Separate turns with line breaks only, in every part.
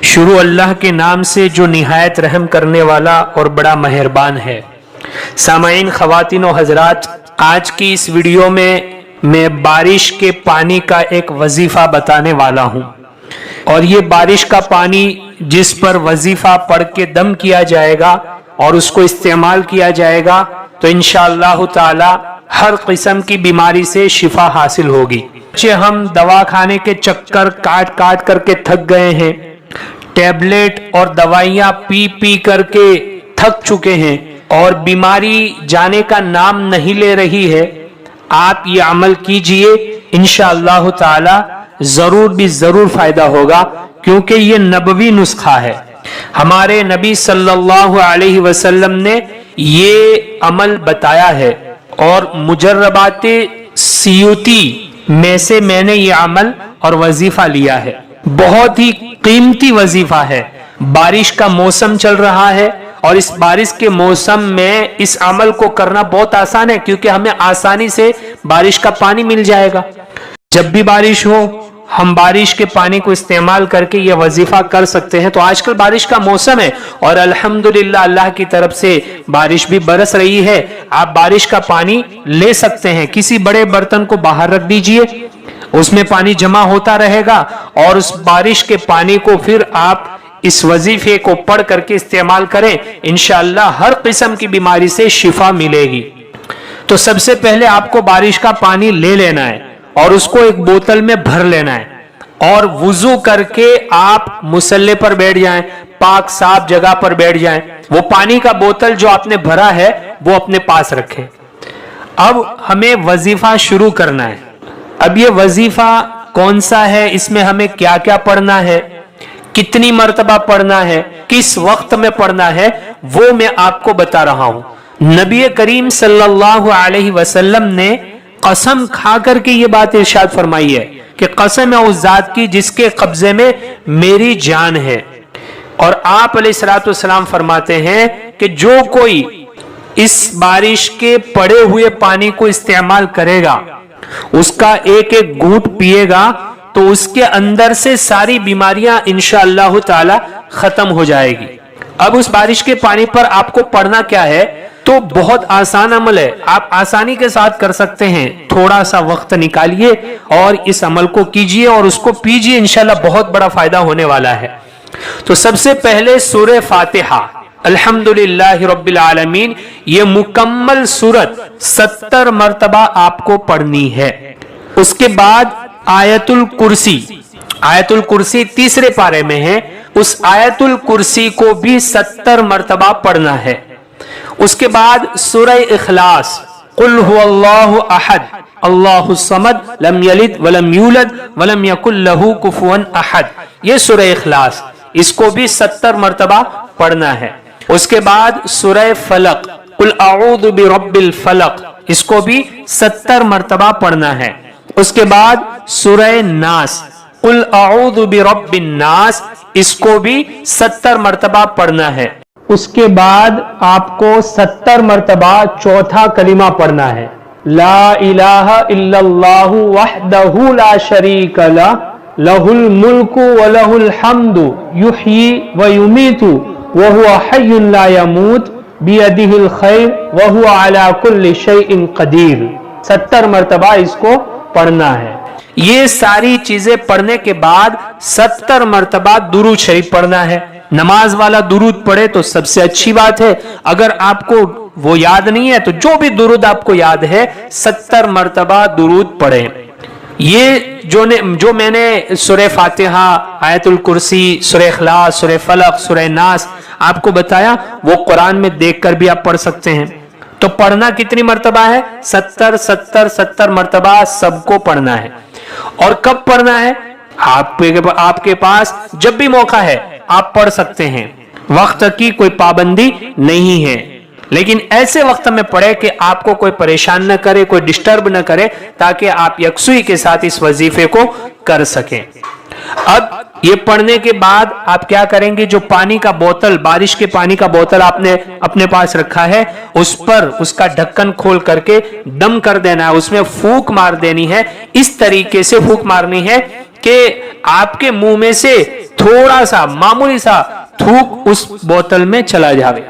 शुरू अल्लाह के नाम से जो निहायत रहम करने वाला और बड़ा मेहरबान है। सामाईन, ख़वातीन और हज़रात, आज की इस वीडियो में मैं बारिश के पानी का एक वजीफ़ा बताने वाला हूँ। और ये बारिश का पानी जिस पर वजीफ़ा पढ़ के दम किया जाएगा और उसको इस्तेमाल किया जाएगा तो इंशाअल्लाह ताला हर किस्म की बीमारी से शिफा हासिल होगी। हम दवा खाने के चक्कर काट काट करके थक गए हैं, टैबलेट और दवाइयाँ पी पी करके थक चुके हैं और बीमारी जाने का नाम नहीं ले रही है। आप ये अमल कीजिए, इंशाअल्लाह ताला जरूर भी जरूर फायदा होगा, क्योंकि ये नबवी नुस्खा है। हमारे नबी सल्लल्लाहु अलैहि वसल्लम ने ये अमल बताया है और मुजर्रबाते सियूती में से मैंने ये अमल और वजीफा लिया है। बहुत ही कीमती वजीफा है। बारिश का मौसम चल रहा है और इस बारिश के मौसम में इस अमल को करना बहुत आसान है, क्योंकि हमें आसानी से बारिश का पानी मिल जाएगा। जब भी बारिश हो हम बारिश के पानी को इस्तेमाल करके ये वजीफा कर सकते हैं। तो आजकल बारिश का मौसम है और अल्हम्दुलिल्लाह अल्लाह की तरफ से बारिश भी बरस रही है। आप बारिश का पानी ले सकते हैं। किसी बड़े बर्तन को बाहर रख दीजिए, उसमें पानी जमा होता रहेगा और उस बारिश के पानी को फिर आप इस वजीफे को पढ़ करके इस्तेमाल करें। इंशाअल्लाह हर किस्म की बीमारी से शिफा मिलेगी। तो सबसे पहले आपको बारिश का पानी ले लेना है और उसको एक बोतल में भर लेना है और वुजू करके आप मुसल्ले पर बैठ जाएं, पाक साफ जगह पर बैठ जाएं। वो पानी का बोतल जो आपने भरा है वो अपने पास रखें। अब हमें वजीफा शुरू करना है। अब ये वजीफा कौन सा है, इसमें हमें क्या क्या पढ़ना है, कितनी मर्तबा पढ़ना है, किस वक्त में पढ़ना है, वो मैं आपको बता रहा हूं। नबी करीम सल्लल्लाहु अलैहि वसल्लम ने कसम खा करके ये बात इरशाद फरमाई है कि कसम है उस जात की जिसके कब्जे में मेरी जान है। और आप अलैहिस्सलातु वस्सलाम फरमाते हैं कि जो कोई इस बारिश के पड़े हुए पानी को इस्तेमाल करेगा, उसका एक एक घूंट पिएगा, तो उसके अंदर से सारी बीमारियां इंशाअल्लाह ताला खत्म हो जाएगी। अब उस बारिश के पानी पर आपको पढ़ना क्या है, तो बहुत आसान अमल है, आप आसानी के साथ कर सकते हैं। थोड़ा सा वक्त निकालिए और इस अमल को कीजिए और उसको पीजिए, इंशाअल्लाह बहुत बड़ा फायदा होने वाला है। तो सबसे पहले सूरह फातिहा अल्हम्दुलिल्लाहि रब्बिल आलमीन, ये मुकम्मल सूरत 70 मर्तबा आपको पढ़नी है। उसके बाद आयतुल कुर्सी, आयतुल कुर्सी तीसरे पारे में है, उस आयतुल कुर्सी को भी 70 मर्तबा पढ़ना है। उसके बाद सूरह इखलास, कुल हुवल्लाहु अहद अल्लाहुस समद लम यलिद वलम यूलद वलम यकुल लहू कुफुवन अहद, ये सूरह इखलास, इसको भी 70 मर्तबा पढ़ना है। उसके बाद सूरह फलक, कुल अऊज़ु बिरब्बिल फलक, इसको भी 70 मर्तबा पढ़ना है। उसके बाद सूरह नास, कुल अऊज़ु बिरब्बिन नास, इसको भी 70 मर्तबा पढ़ना है। उसके बाद आपको 70 मर्तबा चौथा कलिमा पढ़ना है, ला इलाहा इल्लल्लाहु वहदहु ला शरीक लह, लहुल मुल्कु व लहुल हम्दु युहयी व युमीतु व हुवा हय्युन ला यमूत बियदिहिल खैर व हुवा अला कुल्लि शैइन कदीर। 70 मर्तबा इसको पढ़ना है। ये सारी चीजें पढ़ने के बाद 70 मर्तबा दुरूद शरीफ पढ़ना है। नमाज वाला दुरूद पढ़े तो सबसे अच्छी बात है। अगर आपको वो याद नहीं है तो जो भी दुरूद आपको याद है 70 मर्तबा दुरूद पढ़े। ये जो मैंने सूरह फातिहा, आयतुल कुर्सी, सूरह इखलास, सूरह फलक, सूरह नास आपको बताया, वो कुरान में देखकर भी आप पढ़ सकते हैं। तो पढ़ना कितनी मर्तबा है, 70 मर्तबा सबको पढ़ना है। और कब पढ़ना है, आपके पास जब भी मौका है आप पढ़ सकते हैं, वक्त की कोई पाबंदी नहीं है। लेकिन ऐसे वक्त में पढ़े कि आपको कोई परेशान न करे, कोई डिस्टर्ब न करे, ताकि आप यकसुई के साथ इस वजीफे को कर सकें। अब ये पढ़ने के बाद आप क्या करेंगे, जो पानी का बोतल, बारिश के पानी का बोतल आपने अपने पास रखा है, उस पर उसका ढक्कन खोल करके दम कर देना है, उसमें फूंक मार देनी है। इस तरीके से फूंक मारनी है کہ آپ کے منہ میں سے تھوڑا سا معمولی سا تھوک اس بوتل میں چلا جاوے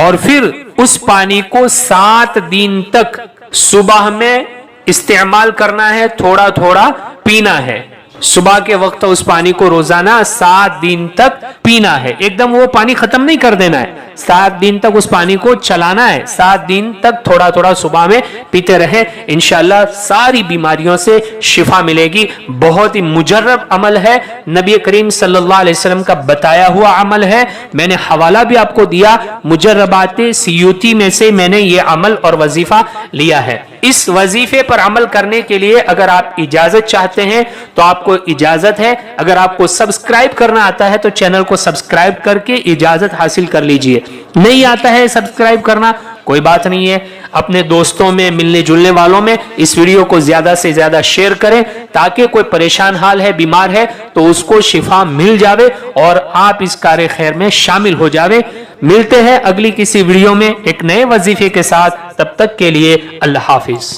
اور پھر اس پانی کو 7 دن تک صبح میں استعمال کرنا ہے, تھوڑا تھوڑا پینا ہے. صبح کے وقت اس پانی کو روزانہ 7 دن تک پینا ہے, ایک دم وہ پانی ختم نہیں کر دینا ہے, 7 دن تک اس پانی کو چلانا ہے, 7 دن تک تھوڑا تھوڑا صبح میں پیتے رہے. انشاءاللہ ساری بیماریوں سے شفا ملے گی. بہت ہی مجرب عمل ہے, نبی کریم صلی اللہ علیہ وسلم کا بتایا ہوا عمل ہے. میں نے حوالہ بھی آپ کو دیا, مجربات سیوطی میں سے میں نے یہ عمل اور وظیفہ لیا ہے. اس وظیفے پر عمل کرنے کے لیے اگر آپ اجازت چاہتے ہیں تو آپ کو اجازت ہے. اگر آپ کو سبسکرائب کرنا آتا ہے تو چینل کو سبسکرائب کر کے اجازت حاصل کر لیجئے. نہیں آتا ہے سبسکرائب کرنا, کوئی بات نہیں ہے, اپنے دوستوں میں, ملنے جلنے والوں میں اس ویڈیو کو زیادہ سے زیادہ شیئر کریں تاکہ کوئی پریشان حال ہے, بیمار ہے تو اس کو شفا مل جاوے اور آپ اس کار خیر میں شامل ہو جاوے. ملتے ہیں اگلی کسی ویڈیو میں ایک نئے وظیفے کے ساتھ, تب تک کے لیے اللہ حافظ.